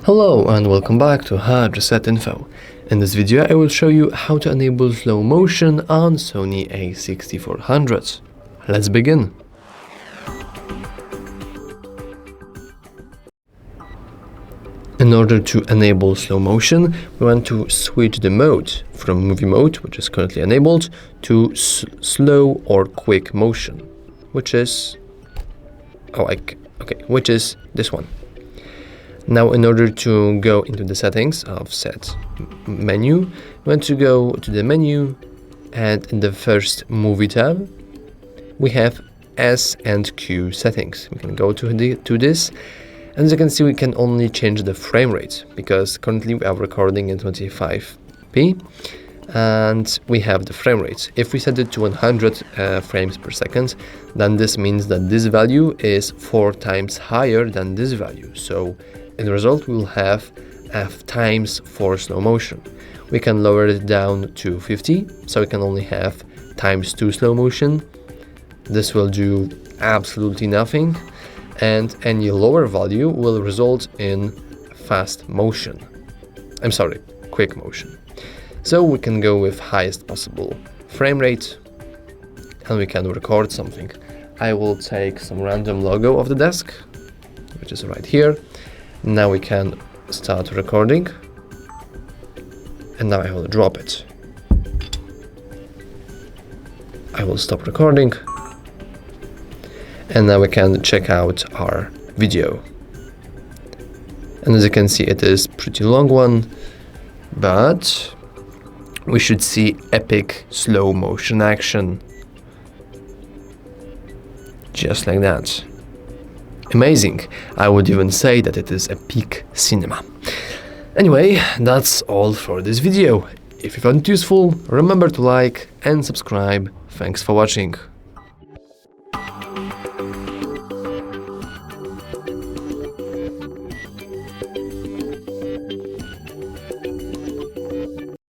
Hello and welcome back to HardReset.Info. In this video I will show you how to enable slow motion on Sony A6400. Let's begin. In order to enable slow motion, we want to switch the mode from movie mode, which is currently enabled, to slow or quick motion, which is which is this one. Now, in order to go into the settings of set menu, we want to go to the menu, and in the first movie tab, we have S and Q settings. We can go to this, and as you can see, we can only change the frame rate because currently we are recording in 25p, and we have the frame rate. If we set it to 100 frames per second, then this means that this value is 4 times higher than this value. So in the result, we will have F times 4 slow motion. We can lower it down to 50, so we can only have times 2 slow motion. This will do absolutely nothing, and any lower value will result in quick motion. So we can go with highest possible frame rate, and we can record something. I will take some random logo of the desk, which is right here. Now we can start recording, and now I will drop it. I will stop recording, and now we can check out our video. And as you can see, it is pretty long one, but we should see epic slow motion action. Just like that. Amazing. I would even say that it is a peak cinema. Anyway, that's all for this video. If you found it useful, remember to like and subscribe. Thanks for watching.